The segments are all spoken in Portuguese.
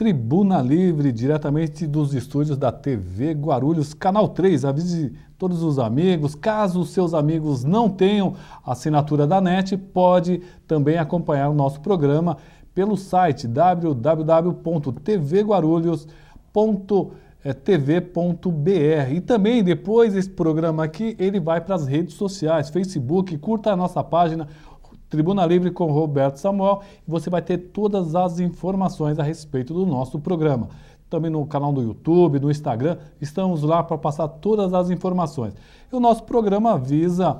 Tribuna Livre, diretamente dos estúdios da TV Guarulhos, Canal 3. Avise todos os amigos. Caso os seus amigos não tenham assinatura da NET, pode também acompanhar o nosso programa pelo site www.tvguarulhos.tv.br. E também, depois desse programa aqui, ele vai para as redes sociais, Facebook, curta a nossa página, Tribuna Livre com Roberto Samuel, e você vai ter todas as informações a respeito do nosso programa. Também no canal do YouTube, no Instagram, estamos lá para passar todas as informações. E o nosso programa visa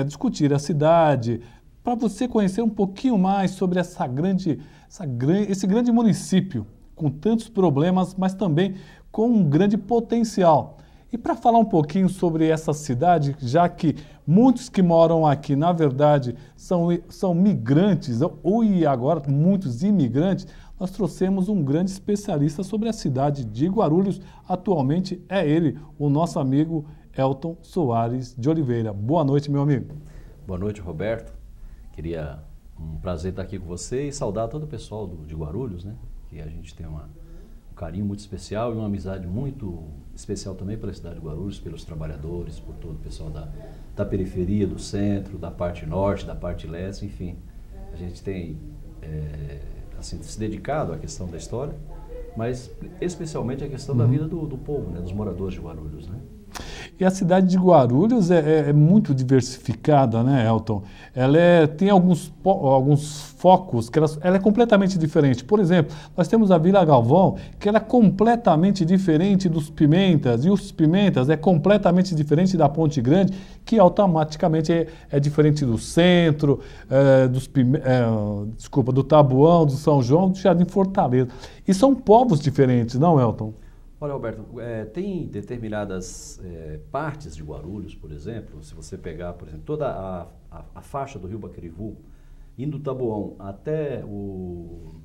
discutir a cidade, para você conhecer um pouquinho mais sobre esse grande município, com tantos problemas, mas também com um grande potencial. E para falar um pouquinho sobre essa cidade, já que muitos que moram aqui, na verdade, são migrantes, e agora muitos imigrantes, nós trouxemos um grande especialista sobre a cidade de Guarulhos. Atualmente é ele, o nosso amigo Elton Soares de Oliveira. Boa noite, meu amigo. Boa noite, Roberto. Um prazer estar aqui com você e saudar todo o pessoal de Guarulhos, né? Que a gente tem um carinho muito especial e uma amizade muito especial também pela cidade de Guarulhos, pelos trabalhadores, por todo o pessoal da periferia, do centro, da parte norte, da parte leste, enfim. A gente tem assim, se dedicado à questão da história, mas especialmente à questão da vida do povo, né, dos moradores de Guarulhos, né? E a cidade de Guarulhos é muito diversificada, né, Elton? Ela tem alguns focos que ela é completamente diferente. Por exemplo, nós temos a Vila Galvão, que ela é completamente diferente dos Pimentas, e os Pimentas é completamente diferente da Ponte Grande, que automaticamente é diferente do centro, do Taboão, do São João, do Jardim Fortaleza. E são povos diferentes, não, Elton? Olha, Alberto, tem determinadas partes de Guarulhos, por exemplo, se você pegar, por exemplo, toda a faixa do Rio Baquerivu, indo do Taboão até o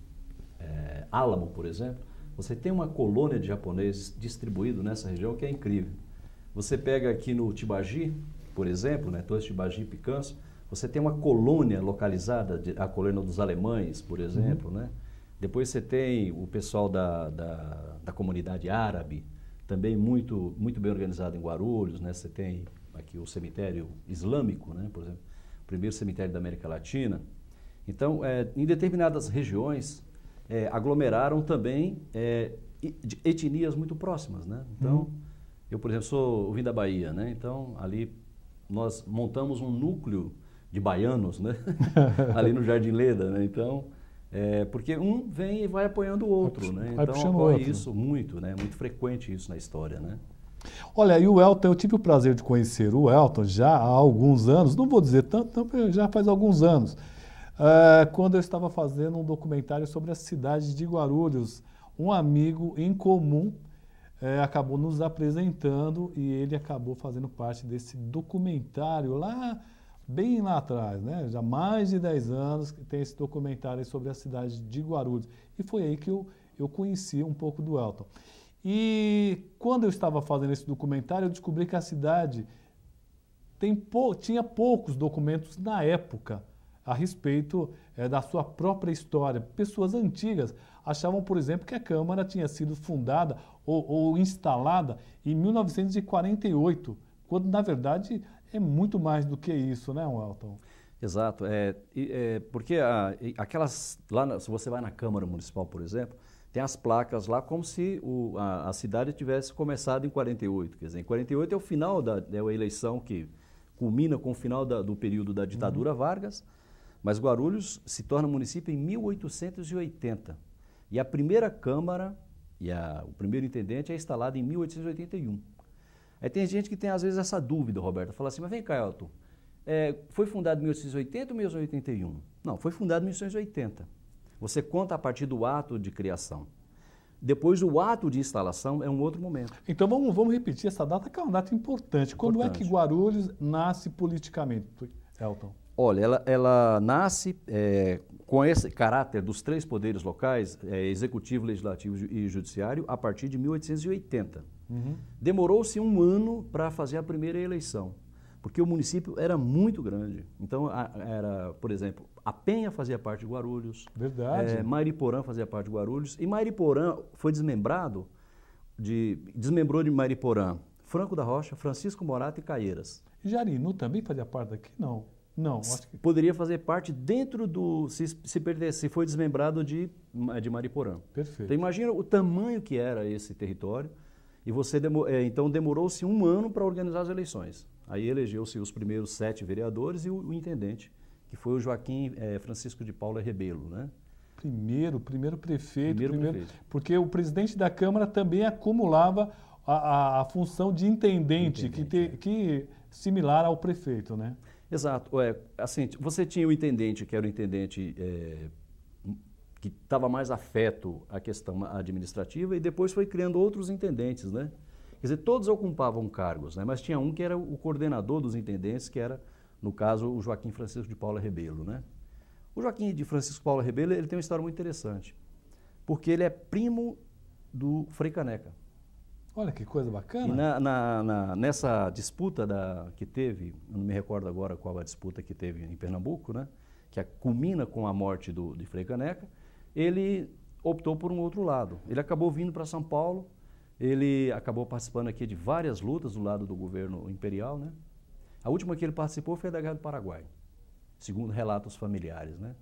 Álamo, por exemplo, você tem uma colônia de japoneses distribuído nessa região que é incrível. Você pega aqui no Tibagi, por exemplo, né, todo esse Tibagi Picanço, você tem uma colônia localizada, a colônia dos alemães, por exemplo, né? Depois você tem o pessoal da comunidade árabe, também muito bem organizado em Guarulhos, né? Você tem aqui o cemitério islâmico, né? Por exemplo, o primeiro cemitério da América Latina. Então, em determinadas regiões, aglomeraram também etnias muito próximas, né? Então, eu, por exemplo, vim da Bahia, né? Então, ali nós montamos um núcleo de baianos, né? Ali no Jardim Leda, né? Então, porque um vem e vai apoiando o outro, né? Então ocorre isso muito, né? Muito frequente isso na história, né? Olha, e o Elton, eu tive o prazer de conhecer o Elton já há alguns anos, não vou dizer tanto, já faz alguns anos, quando eu estava fazendo um documentário sobre a cidade de Guarulhos. Um amigo em comum acabou nos apresentando e ele acabou fazendo parte desse documentário bem lá atrás, né? Já há mais de 10 anos que tem esse documentário sobre a cidade de Guarulhos. E foi aí que eu conheci um pouco do Elton. E quando eu estava fazendo esse documentário, eu descobri que a cidade tinha poucos documentos na época a respeito da sua própria história. Pessoas antigas achavam, por exemplo, que a Câmara tinha sido fundada ou instalada em 1948, quando, na verdade, é muito mais do que isso, né, Elton? Exato. Porque se você vai na Câmara Municipal, por exemplo, tem as placas lá como se a cidade tivesse começado em 48. Quer dizer, em 48 é o final da eleição que culmina com o final do período da ditadura Vargas, mas Guarulhos se torna município em 1880. E a primeira Câmara o primeiro intendente é instalado em 1881. Aí tem gente que tem às vezes essa dúvida, Roberto, fala assim, mas vem cá, Elton, foi fundado em 1880 ou 1881? Não, foi fundado em 1880. Você conta a partir do ato de criação. Depois o ato de instalação é um outro momento. Então vamos repetir essa data, que é uma data importante. Quando é que Guarulhos nasce politicamente, Elton? Olha, ela nasce com esse caráter dos três poderes locais, executivo, legislativo e judiciário, a partir de 1880. Demorou-se um ano para fazer a primeira eleição. porque o município era muito grande. Então, era, por exemplo, a Penha fazia parte de Guarulhos. Verdade. Mariporã fazia parte de Guarulhos. E Mariporã foi desmembrou de Mariporã Franco da Rocha, Francisco Morato e Caieiras. E Jarinu também fazia parte daqui? Não. Não, acho que... Poderia fazer parte dentro do... Se foi desmembrado de Mariporã. Perfeito. Então imagina o tamanho que era esse território. E então demorou-se 1 ano para organizar as eleições. Aí elegeu-se os primeiros 7 vereadores e o intendente, que foi o Joaquim Francisco de Paula Rebelo, né? Primeiro prefeito. Prefeito. Porque o presidente da Câmara também acumulava a função de intendente, que similar ao prefeito, né? Exato. Assim, você tinha o intendente, que era o intendente que estava mais afeto à questão administrativa, e depois foi criando outros intendentes, né? Quer dizer, todos ocupavam cargos, né? Mas tinha um que era o coordenador dos intendentes, que era, no caso, o Joaquim Francisco de Paula Rebelo, né? O Joaquim de Francisco Paula Rebelo, ele tem uma história muito interessante, porque ele é primo do Frei Caneca. Olha que coisa bacana. E nessa disputa que teve, eu não me recordo agora qual a disputa que teve em Pernambuco, né? Que culmina com a morte de Frei Caneca, ele optou por um outro lado. Ele acabou vindo para São Paulo, ele acabou participando aqui de várias lutas do lado do governo imperial, né? A última que ele participou foi a da Guerra do Paraguai, segundo relatos familiares, né?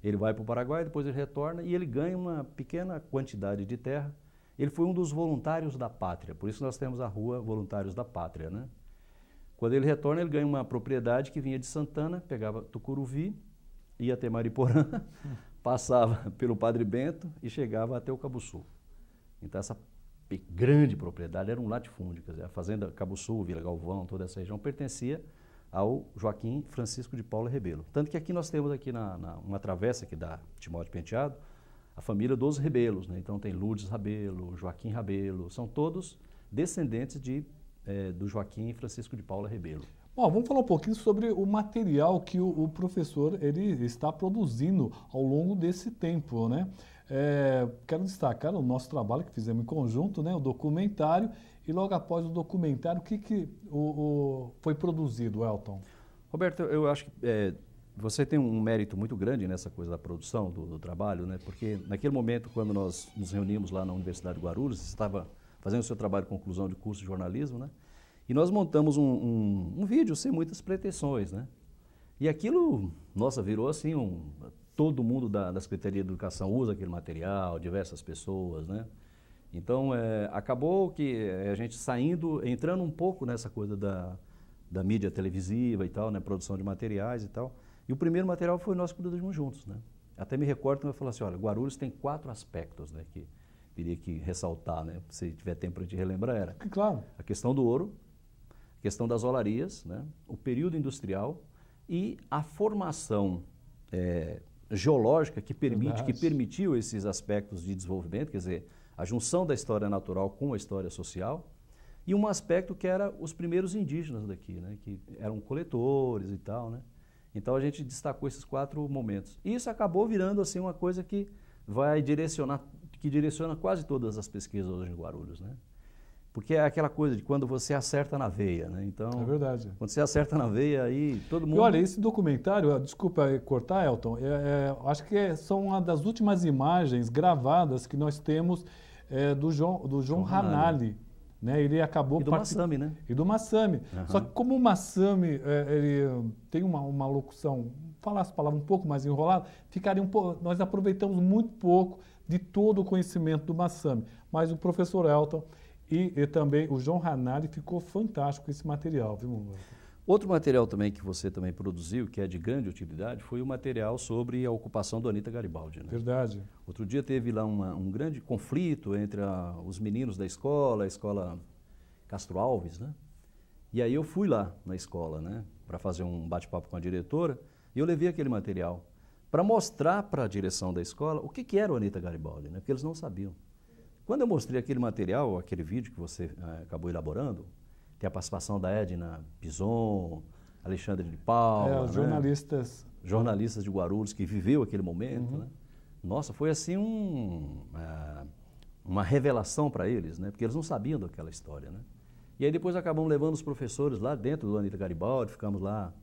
Ele vai para o Paraguai, depois ele retorna e ele ganha uma pequena quantidade de terra. Ele foi um dos voluntários da pátria, por isso nós temos a rua Voluntários da Pátria, né? Quando ele retorna, ele ganha uma propriedade que vinha de Santana, pegava Tucuruvi, ia até Mariporã, passava pelo Padre Bento e chegava até o Cabuçu. Então essa grande propriedade era um latifúndio, quer dizer, a fazenda Cabuçu, Vila Galvão, toda essa região pertencia ao Joaquim Francisco de Paula Rebelo. Tanto que aqui nós temos aqui uma travessa aqui da Timóteo Penteado, a família dos Rebelos, né? Então tem Lourdes Rabelo, Joaquim Rabelo, são todos descendentes do Joaquim Francisco de Paula Rebelo. Bom, vamos falar um pouquinho sobre o material que o professor ele está produzindo ao longo desse tempo, né? Quero destacar o nosso trabalho que fizemos em conjunto, né? O documentário, e logo após o documentário, o que foi produzido, Elton? Roberto, eu acho que você tem um mérito muito grande nessa coisa da produção do trabalho, né? Porque naquele momento, quando nós nos reunimos lá na Universidade de Guarulhos, você estava fazendo o seu trabalho de conclusão de curso de jornalismo, né? E nós montamos um vídeo sem muitas pretensões, né? E aquilo, nossa, virou assim, todo mundo da Secretaria de Educação usa aquele material, diversas pessoas, né? Então, acabou que a gente entrando um pouco nessa coisa da mídia televisiva e tal, né? Produção de materiais e tal. E o primeiro material foi nós produzimos juntos, né? Até me recordo que eu falei assim, olha, Guarulhos tem 4 aspectos, né? Que teria que ressaltar, né? Se tiver tempo para a gente relembrar, era claro. A questão do ouro, a questão das olarias, né? O período industrial e a formação geológica que permitiu esses aspectos de desenvolvimento, quer dizer, a junção da história natural com a história social, e um aspecto que era os primeiros indígenas daqui, né? Que eram coletores e tal, né? Então a gente destacou esses 4 momentos. E isso acabou virando assim uma coisa que direciona quase todas as pesquisas hoje em Guarulhos, né? Porque é aquela coisa de quando você acerta na veia, né? Então, é verdade. Quando você acerta na veia, aí todo mundo... E olha, esse documentário, desculpa cortar, Elton, acho que são uma das últimas imagens gravadas que nós temos do João Ranalli. Né? Ele acabou e do Massami, né? E do Massami. Uhum. Só que como o Massami ele tem uma locução, falar as palavras um pouco mais enrolada, nós aproveitamos muito pouco de todo o conhecimento do Massami. Mas o professor Elton e também o João Ranalli ficou fantástico esse material, viu? Outro material também que você também produziu, que é de grande utilidade, foi o material sobre a ocupação do Anita Garibaldi. Né? Verdade. Outro dia teve lá um grande conflito entre os meninos da escola, a escola Castro Alves, né? E aí eu fui lá na escola, né, para fazer um bate-papo com a diretora, e eu levei aquele material para mostrar para a direção da escola o que era o Anita Garibaldi, né? Porque eles não sabiam. Quando eu mostrei aquele material, aquele vídeo que você acabou elaborando, tem a participação da Edna Pison, Alexandre de Paula, os jornalistas. Né? Jornalistas de Guarulhos que viveu aquele momento. Uhum. Né? Nossa, foi assim uma revelação para eles, né? Porque eles não sabiam daquela história. Né? E aí depois acabamos levando os professores lá dentro do Anita Garibaldi, ficamos lá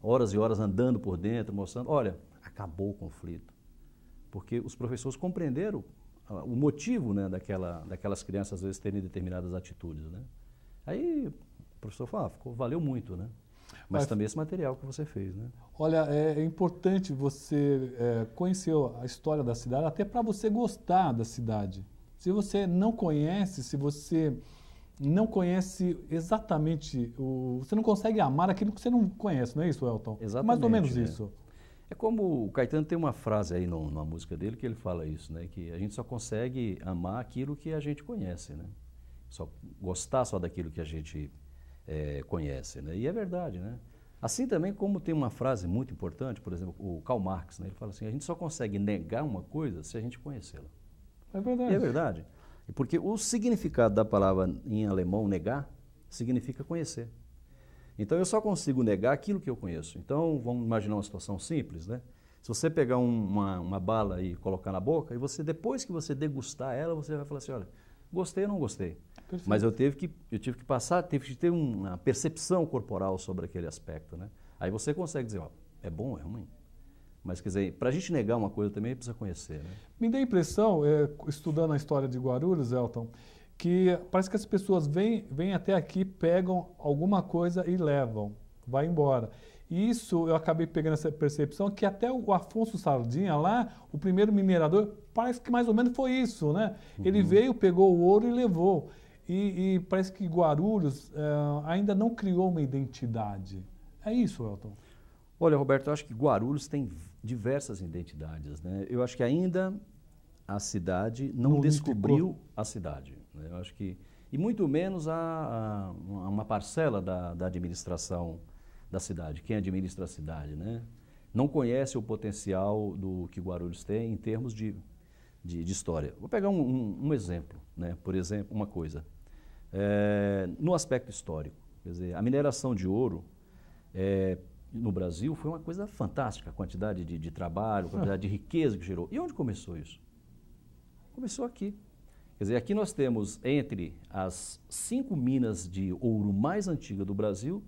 horas e horas andando por dentro, mostrando, olha, acabou o conflito. Porque os professores compreenderam o motivo, né, daquelas crianças às vezes terem determinadas atitudes, né? Aí o professor falou, valeu muito, né? Mas também esse material que você fez, né? Olha, é importante você conhecer a história da cidade, até para você gostar da cidade. Se você não conhece, se você não conhece exatamente, você não consegue amar aquilo que você não conhece, não é isso, Elton? Exatamente. Mais ou menos isso. É como o Caetano tem uma frase aí na música dele que ele fala isso, né? Que a gente só consegue amar aquilo que a gente conhece, né? Só gostar só daquilo que a gente conhece, né? E é verdade, né? Assim também como tem uma frase muito importante, por exemplo, o Karl Marx, né? Ele fala assim, a gente só consegue negar uma coisa se a gente conhecê-la. É verdade. E é verdade. Porque o significado da palavra em alemão negar significa conhecer. Então eu só consigo negar aquilo que eu conheço. Então vamos imaginar uma situação simples, né? Se você pegar uma bala e colocar na boca, e você depois que você degustar ela, você vai falar assim, olha, gostei ou não gostei. Perfeito. Mas eu tive que passar, tive que ter uma percepção corporal sobre aquele aspecto, né? Aí você consegue dizer, ó, é bom ou é ruim? Mas, quer dizer, para a gente negar uma coisa também precisa conhecer, né? Me dá a impressão, estudando a história de Guarulhos, Elton, que parece que as pessoas vêm até aqui, pegam alguma coisa e levam, vai embora. E isso, eu acabei pegando essa percepção, que até o Afonso Sardinha lá, o primeiro minerador, parece que mais ou menos foi isso, né? Uhum. Ele veio, pegou o ouro e levou. E parece que Guarulhos ainda não criou uma identidade. É isso, Elton? Olha, Roberto, eu acho que Guarulhos tem diversas identidades, né? Eu acho que ainda a cidade não descobriu a cidade, né? Eu acho que, e muito menos uma parcela da administração da cidade, quem administra a cidade, né? Não conhece o potencial do que Guarulhos tem em termos de história. Vou pegar um exemplo, né? Por exemplo, uma coisa. No aspecto histórico, quer dizer, a mineração de ouro no Brasil foi uma coisa fantástica, a quantidade de trabalho, a quantidade de riqueza que gerou. E onde começou isso? Começou aqui. Quer dizer, aqui nós temos entre as 5 minas de ouro mais antigas do Brasil,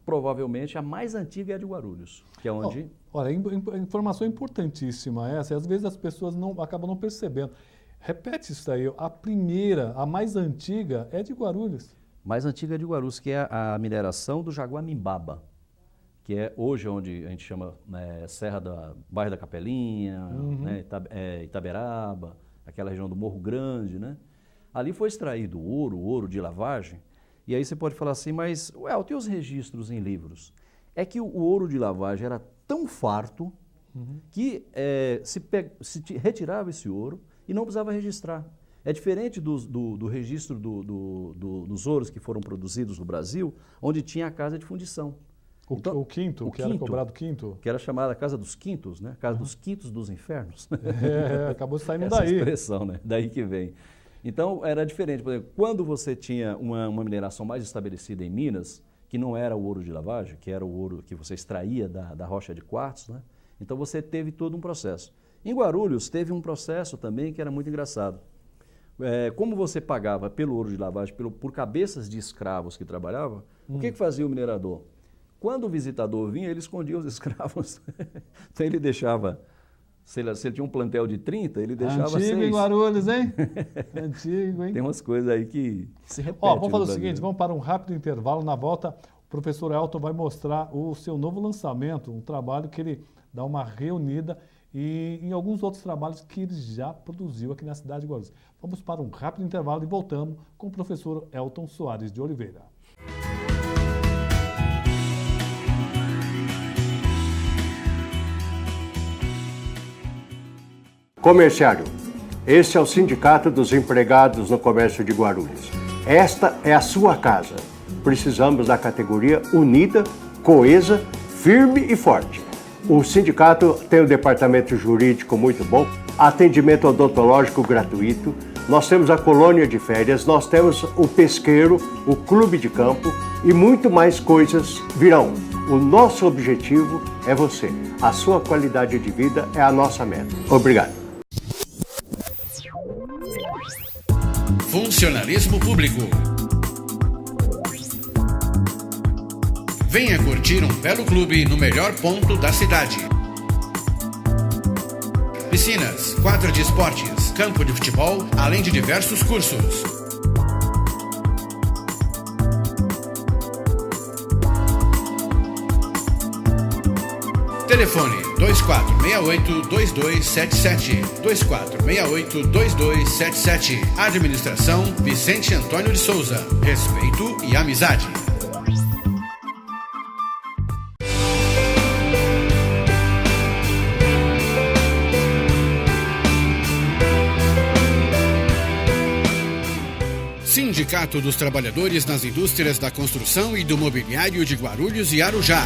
provavelmente a mais antiga é a de Guarulhos, que é onde... Olha, informação importantíssima essa, e às vezes as pessoas acabam não percebendo. Repete isso aí, a primeira, a mais antiga é de Guarulhos. Mais antiga é de Guarulhos, que é a mineração do Jaguamimbaba, que é hoje onde a gente chama bairro da Capelinha, né, Itaberaba, aquela região do Morro Grande, né? Ali foi extraído ouro de lavagem, e aí você pode falar assim, mas, tem os registros em livros. É que o ouro de lavagem era tão farto que se retirava esse ouro e não precisava registrar. É diferente do registro dos ouros que foram produzidos no Brasil, onde tinha a casa de fundição. O quinto, era cobrado quinto? Que era chamada Casa dos Quintos, né? Casa dos Quintos dos Infernos. Acabou saindo Essa daí. expressão, né? Daí que vem. Então, era diferente. Por exemplo, quando você tinha uma mineração mais estabelecida em Minas, que não era o ouro de lavagem, que era o ouro que você extraía da rocha de quartzo, né? Então, você teve todo um processo. Em Guarulhos, teve um processo também que era muito engraçado. Como você pagava pelo ouro de lavagem, por cabeças de escravos que trabalhavam, o que fazia o minerador? Quando o visitador vinha, ele escondia os escravos. Então ele deixava, se ele tinha um plantel de 30, ele deixava 6. Antigo em Guarulhos, hein? Antigo, hein? Tem umas coisas aí que se repetem. Vamos fazer o seguinte, vamos para um rápido intervalo. Na volta, o professor Elton vai mostrar o seu novo lançamento, um trabalho que ele dá uma reunida e em alguns outros trabalhos que ele já produziu aqui na cidade de Guarulhos. Vamos para um rápido intervalo e voltamos com o professor Elton Soares de Oliveira. Comerciário, este é o Sindicato dos Empregados no Comércio de Guarulhos. Esta é a sua casa. Precisamos da categoria unida, coesa, firme e forte. O sindicato tem um departamento jurídico muito bom, atendimento odontológico gratuito, nós temos a colônia de férias, nós temos o pesqueiro, o clube de campo e muito mais coisas virão. O nosso objetivo é você. A sua qualidade de vida é a nossa meta. Obrigado. Funcionalismo público. Venha curtir um belo clube no melhor ponto da cidade. Piscinas, quadra de esportes, campo de futebol, além de diversos cursos. Telefone 2468-2277, 2468-2277. Administração Vicente Antônio de Souza. Respeito e amizade. Sindicato dos Trabalhadores nas Indústrias da Construção e do Mobiliário de Guarulhos e Arujá.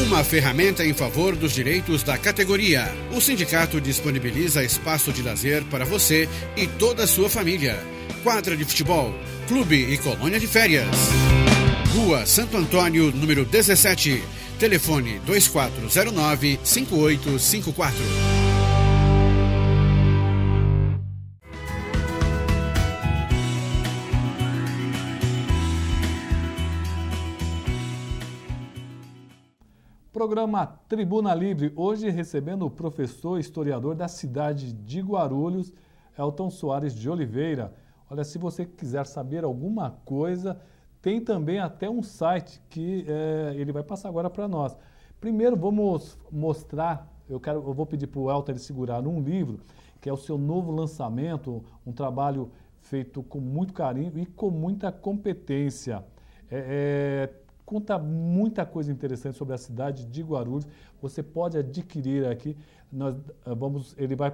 Uma ferramenta em favor dos direitos da categoria. O sindicato disponibiliza espaço de lazer para você e toda a sua família. Quadra de futebol, clube e colônia de férias. Rua Santo Antônio, número 17. Telefone 2409-5854. Programa Tribuna Livre, hoje recebendo o professor historiador da cidade de Guarulhos, Elton Soares de Oliveira. Olha, se você quiser saber alguma coisa, tem também até um site que ele vai passar agora para nós. Primeiro vamos mostrar, eu vou pedir para o Elton ele segurar um livro, que é o seu novo lançamento, um trabalho feito com muito carinho e com muita competência. Conta muita coisa interessante sobre a cidade de Guarulhos. Você pode adquirir aqui.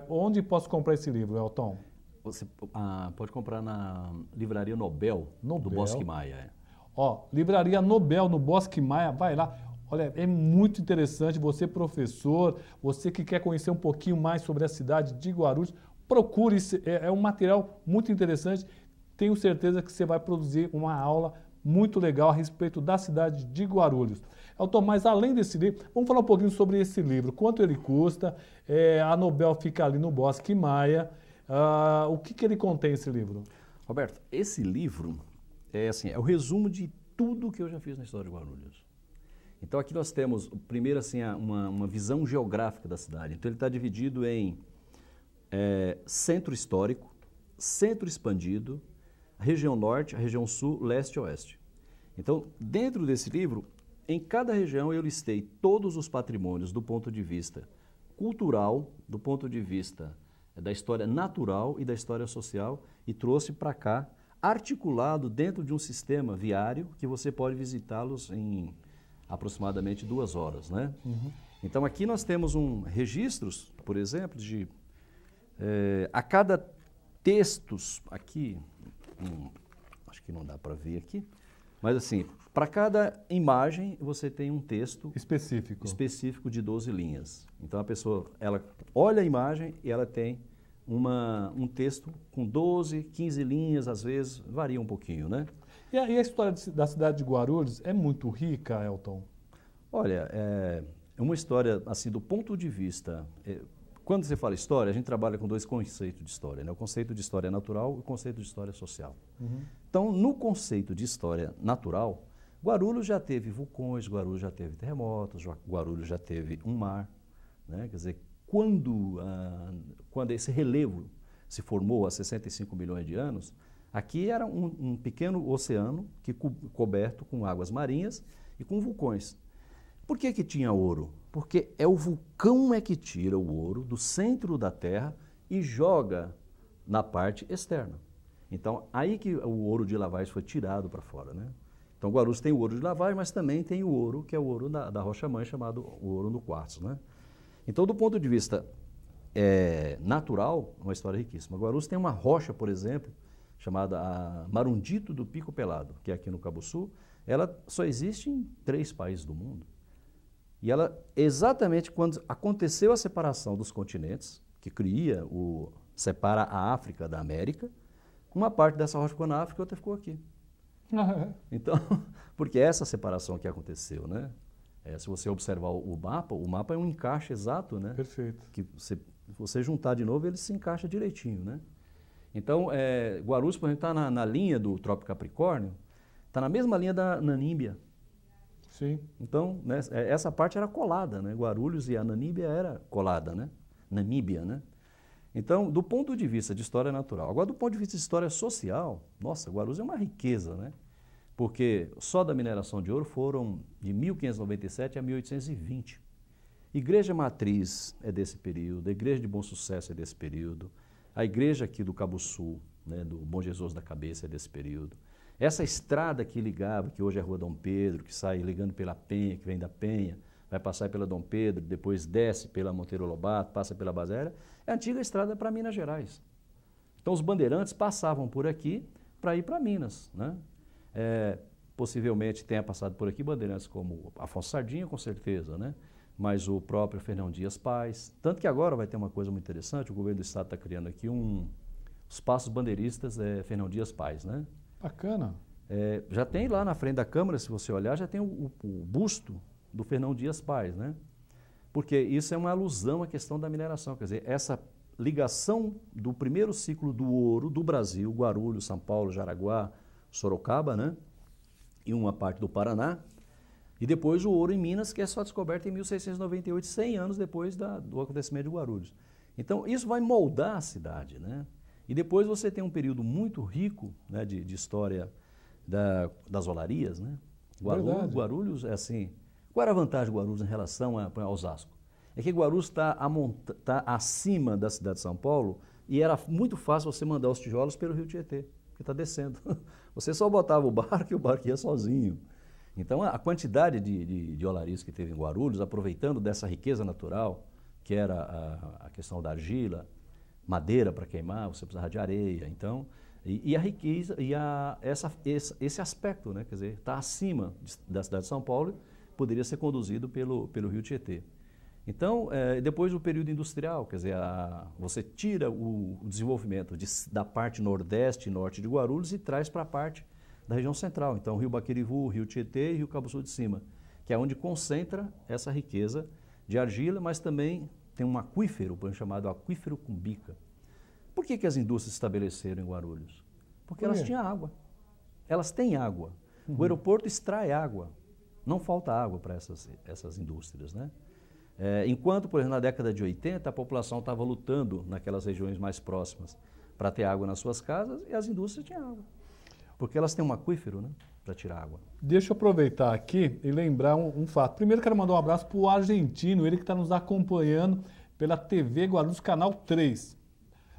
Onde posso comprar esse livro, Elton? Você pode comprar na Livraria Nobel, do Bosque Maia. Livraria Nobel, no Bosque Maia, vai lá. Olha, é muito interessante. Você, professor, você que quer conhecer um pouquinho mais sobre a cidade de Guarulhos, procure. É um material muito interessante. Tenho certeza que você vai produzir uma aula muito legal a respeito da cidade de Guarulhos. Elton, mas além desse livro, vamos falar um pouquinho sobre esse livro. Quanto ele custa? A Nobel fica ali no Bosque Maia. O que ele contém, esse livro? Roberto, esse livro é o resumo de tudo que eu já fiz na história de Guarulhos. Então aqui nós temos, primeiro, uma visão geográfica da cidade. Então ele está dividido em centro histórico, centro expandido, região norte, a região sul, leste e oeste. Então, dentro desse livro, em cada região eu listei todos os patrimônios do ponto de vista cultural, do ponto de vista da história natural e da história social e trouxe para cá, articulado dentro de um sistema viário que você pode visitá-los em aproximadamente 2 horas, né? Uhum. Então, aqui nós temos registros, por exemplo, de a cada textos aqui, acho que não dá para ver aqui, mas para cada imagem você tem um texto específico de 12 linhas. Então a pessoa, ela olha a imagem e ela tem um texto com 12, 15 linhas, às vezes varia um pouquinho, né? E a história da cidade de Guarulhos é muito rica, Elton? Olha, é uma história, do ponto de vista... Quando você fala história, a gente trabalha com 2 conceitos de história, né? O conceito de história natural e o conceito de história social. Uhum. Então, no conceito de história natural, Guarulhos já teve vulcões, Guarulhos já teve terremotos, Guarulhos já teve um mar, né? Quer dizer, quando esse relevo se formou há 65 milhões de anos, aqui era um pequeno oceano coberto com águas marinhas e com vulcões. Por que tinha ouro? Porque o vulcão que tira o ouro do centro da Terra e joga na parte externa. Então, aí que o ouro de lavagem foi tirado para fora, né? Então, Guarulhos tem o ouro de lavagem, mas também tem o ouro, que é o ouro da rocha-mãe, chamado o ouro no quartzo, né? Então, do ponto de vista natural, é uma história riquíssima. Guarulhos tem uma rocha, por exemplo, chamada a Marundito do Pico Pelado, que é aqui no Cabo Sul. Ela só existe em 3 países do mundo. E ela, exatamente quando aconteceu a separação dos continentes, que separa a África da América, uma parte dessa rocha ficou na África e outra ficou aqui. Então, porque essa separação que aconteceu, né? Se você observar o mapa é um encaixe exato, né? Perfeito. Que você Se você juntar de novo, ele se encaixa direitinho, né? Então, Guarulhos, por exemplo, está na linha do Trópico Capricórnio, está na mesma linha da Naníbia. Sim. Então, né, essa parte era colada, né? Guarulhos e a Naníbia era colada, né? Namíbia, né? Então, do ponto de vista de história natural. Agora, do ponto de vista de história social, nossa, Guarulhos é uma riqueza, né? Porque só da mineração de ouro foram de 1597 a 1820. Igreja Matriz é desse período, a Igreja de Bom Sucesso é desse período, a igreja aqui do Cabo Sul, né, do Bom Jesus da Cabeça é desse período. Essa estrada que ligava, que hoje é Rua Dom Pedro, que sai ligando pela Penha, que vem da Penha, vai passar pela Dom Pedro, depois desce pela Monteiro Lobato, passa pela Bazélia, é a antiga estrada para Minas Gerais. Então os bandeirantes passavam por aqui para ir para Minas, né? Possivelmente tenha passado por aqui bandeirantes como Afonso Sardinha, com certeza, né? Mas o próprio Fernão Dias Paz. Tanto que agora vai ter uma coisa muito interessante, o governo do estado está criando aqui os passos bandeiristas Fernão Dias Paz, né? Bacana. Já tem lá na frente da Câmara, se você olhar, já tem o busto do Fernão Dias Paz, né? Porque isso é uma alusão à questão da mineração, quer dizer, essa ligação do primeiro ciclo do ouro do Brasil, Guarulhos, São Paulo, Jaraguá, Sorocaba, né? E uma parte do Paraná, e depois o ouro em Minas, que é só descoberto em 1698, 100 anos depois do acontecimento de Guarulhos. Então, isso vai moldar a cidade, né? E depois você tem um período muito rico, né, de história das olarias, né? Guarulhos é assim. Qual era a vantagem de Guarulhos em relação a Osasco? É que Guarulhos está acima da cidade de São Paulo e era muito fácil você mandar os tijolos pelo Rio Tietê, porque está descendo. Você só botava o barco e o barco ia sozinho. Então, a quantidade de olarias que teve em Guarulhos, aproveitando dessa riqueza natural, que era a questão da argila, madeira para queimar, você precisava de areia. Então, e a riqueza, esse aspecto, né? Quer dizer, está acima da cidade de São Paulo, poderia ser conduzido pelo Rio Tietê. Então, depois do período industrial, quer dizer, você tira o desenvolvimento da parte nordeste e norte de Guarulhos e traz para a parte da região central. Então, Rio Baquerivu, Rio Tietê e Rio Cabo Sul de Cima, que é onde concentra essa riqueza de argila, mas também tem um aquífero, chamado aquífero Cumbica. Por que as indústrias se estabeleceram em Guarulhos? Porque elas tinham água. Elas têm água. Uhum. O aeroporto extrai água. Não falta água para essas indústrias, né? Enquanto, por exemplo, na década de 80, a população estava lutando naquelas regiões mais próximas para ter água nas suas casas e as indústrias tinham água. Porque elas têm um aquífero, né, para tirar água. Deixa eu aproveitar aqui e lembrar um fato. Primeiro, quero mandar um abraço para o argentino, ele que está nos acompanhando pela TV Guarulhos, Canal 3.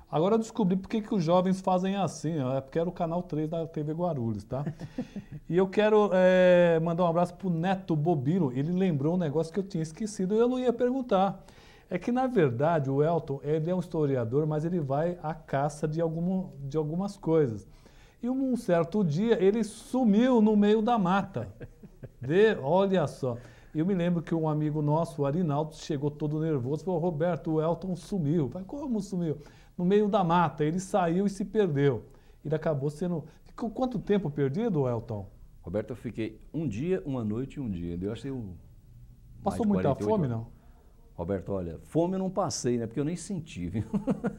Agora eu descobri por que os jovens fazem assim, é porque era o Canal 3 da TV Guarulhos, tá? E eu quero mandar um abraço para o Neto Bobilo, ele lembrou um negócio que eu tinha esquecido e eu não ia perguntar. É que, na verdade, o Elton, ele é um historiador, mas ele vai à caça de algumas coisas. E um certo dia ele sumiu no meio da mata. Olha só. Eu me lembro que um amigo nosso, o Arinaldo, chegou todo nervoso e falou: Roberto, o Elton sumiu. Eu falei: como sumiu? No meio da mata. Ele saiu e se perdeu. Ele acabou sendo... Ficou quanto tempo perdido, Elton? Roberto, eu fiquei um dia, uma noite e um dia. Eu achei Passou muita fome, não? Roberto, olha, fome eu não passei, né? Porque eu nem senti, viu?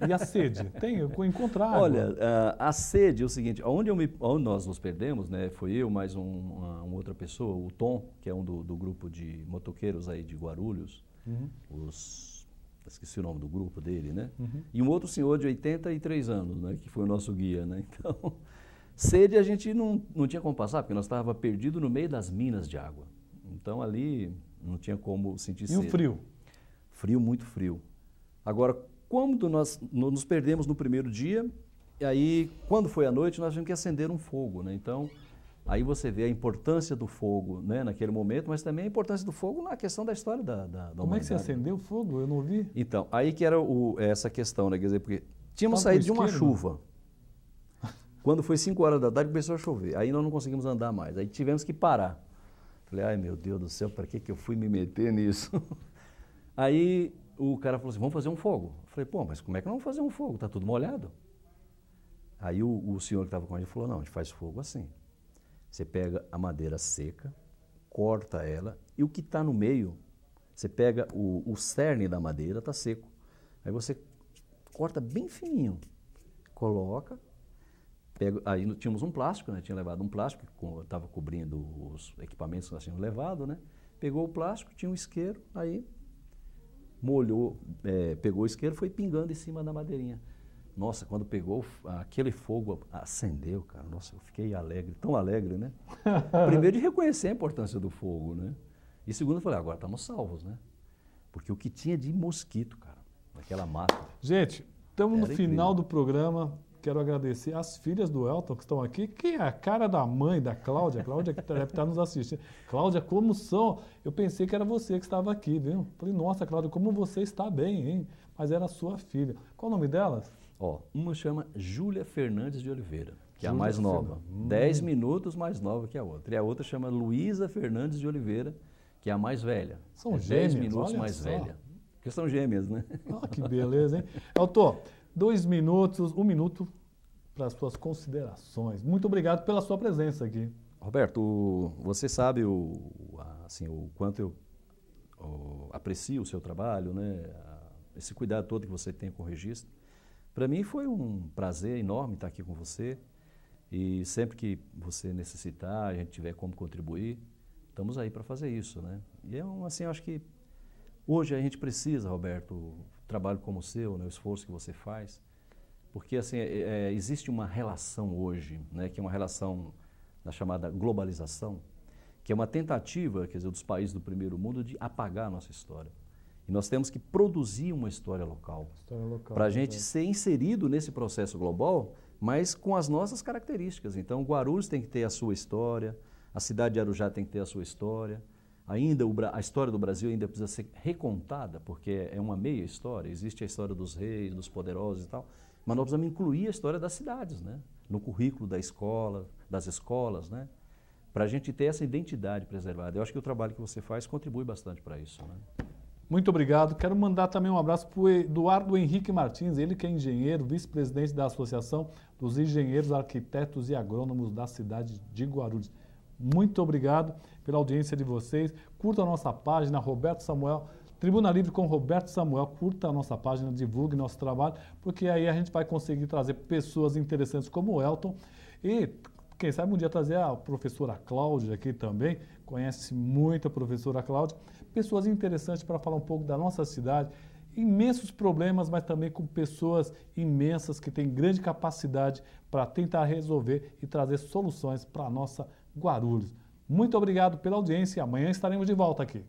E a sede? Eu encontrar água. Olha, a sede é o seguinte, onde nós nos perdemos, né? Foi eu mais uma outra pessoa, o Tom, que é um do grupo de motoqueiros aí de Guarulhos, esqueci o nome do grupo dele, né? E um outro senhor de 83 anos, né? Que foi o nosso guia, né? Então, sede a gente não tinha como passar, porque nós estávamos perdidos no meio das minas de água. Então, ali não tinha como sentir sede. E o frio? Frio, muito frio. Agora, quando nós nos perdemos no primeiro dia, e aí, quando foi à noite, nós tivemos que acender um fogo, né? Então, aí você vê a importância do fogo, né, naquele momento, mas também a importância do fogo na questão da história da humanidade. Como é que você acendeu o fogo? Eu não vi. Então, aí que era essa questão, né? Quer dizer, porque tínhamos saído de uma chuva. Quando foi 5 horas da tarde, começou a chover. Aí nós não conseguimos andar mais. Aí tivemos que parar. Falei: ai, meu Deus do céu, para que eu fui me meter nisso? Aí o cara falou assim: vamos fazer um fogo. Eu falei: pô, mas como é que nós vamos fazer um fogo? Está tudo molhado. Aí o senhor que estava com a gente falou: não, a gente faz fogo assim. Você pega a madeira seca, corta ela, e o que está no meio, você pega o cerne da madeira, está seco. Aí você corta bem fininho, coloca, pega, aí tínhamos um plástico, né? Tinha levado um plástico, que estava cobrindo os equipamentos que nós tínhamos levado, né? Pegou o plástico, tinha um isqueiro, aí molhou, pegou o isqueiro, foi pingando em cima da madeirinha. Nossa, quando pegou, aquele fogo acendeu, cara. Nossa, eu fiquei alegre, tão alegre, né? Primeiro de reconhecer a importância do fogo, né? E segundo, eu falei, agora estamos salvos, né? Porque o que tinha de mosquito, cara, naquela mata. Gente, estamos no incrível. final do programa. Quero agradecer às filhas do Elton que estão aqui, que é a cara da mãe da Cláudia. A Cláudia que deve estar nos assistindo. Cláudia, como são? Eu pensei que era você que estava aqui, viu? Falei, nossa, Cláudia, como você está bem, hein? Mas era a sua filha. Qual o nome delas? Ó, uma chama Júlia Fernandes de Oliveira, que é a Júlia mais nova. Fernandes. 10 minutos mais nova que a outra. E a outra chama Luísa Fernandes de Oliveira, que é a mais velha. São 10 gêmeas, minutos olha mais só. velha. Porque são gêmeas, né? Ah, que beleza, hein? Elton, 2 minutos, 1 minuto para as suas considerações. Muito obrigado pela sua presença aqui. Roberto, você sabe o quanto eu aprecio o seu trabalho, né? Esse cuidado todo que você tem com o registro. Para mim foi um prazer enorme estar aqui com você e sempre que você necessitar, a gente tiver como contribuir, estamos aí para fazer isso, né? E eu acho que hoje a gente precisa, Roberto, um trabalho como o seu, né? O esforço que você faz, porque assim, existe uma relação hoje, né? Que é uma relação da chamada globalização, que é uma tentativa, quer dizer, dos países do primeiro mundo de apagar a nossa história. E nós temos que produzir uma história local. Para a gente ser inserido nesse processo global, mas com as nossas características. Então, Guarulhos tem que ter a sua história, a cidade de Arujá tem que ter a sua história. Ainda a história do Brasil ainda precisa ser recontada, porque é uma meia história. Existe a história dos reis, dos poderosos e tal, mas nós precisamos incluir a história das cidades, né? No currículo da escola, das escolas, né? Para a gente ter essa identidade preservada. Eu acho que o trabalho que você faz contribui bastante para isso, né? Muito obrigado. Quero mandar também um abraço para o Eduardo Henrique Martins, ele que é engenheiro, vice-presidente da Associação dos Engenheiros, Arquitetos e Agrônomos da cidade de Guarulhos. Muito obrigado pela audiência de vocês. Curta a nossa página, Roberto Samuel, Tribuna Livre com Roberto Samuel. Curta a nossa página, divulgue nosso trabalho, porque aí a gente vai conseguir trazer pessoas interessantes como o Elton e quem sabe um dia trazer a professora Cláudia aqui também, conhece muito a professora Cláudia, pessoas interessantes para falar um pouco da nossa cidade, imensos problemas, mas também com pessoas imensas que têm grande capacidade para tentar resolver e trazer soluções para a nossa Guarulhos. Muito obrigado pela audiência e amanhã estaremos de volta aqui.